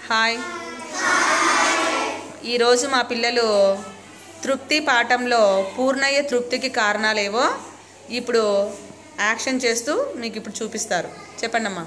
Hi. ఈరోజు మా పిల్లలు తృప్తి పాఠంలో పూర్ణయ్య తృప్తికి కారణాలేవో ఇప్పుడు యాక్షన్ చేస్తూ మీకు ఇప్పుడు చూపిస్తారు. చెప్పండి అమ్మా.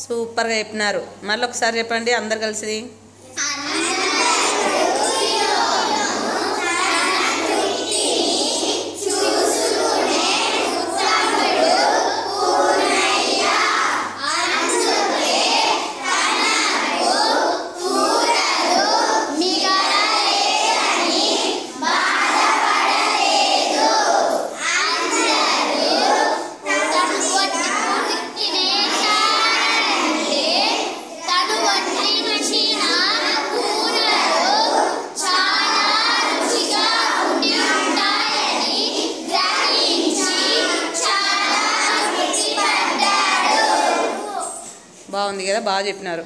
సూపర్గా చెప్పినారు. మళ్ళీ ఒకసారి చెప్పండి అందరు కలిసి. బాగుంది కదా, బాగా చెప్పినారు.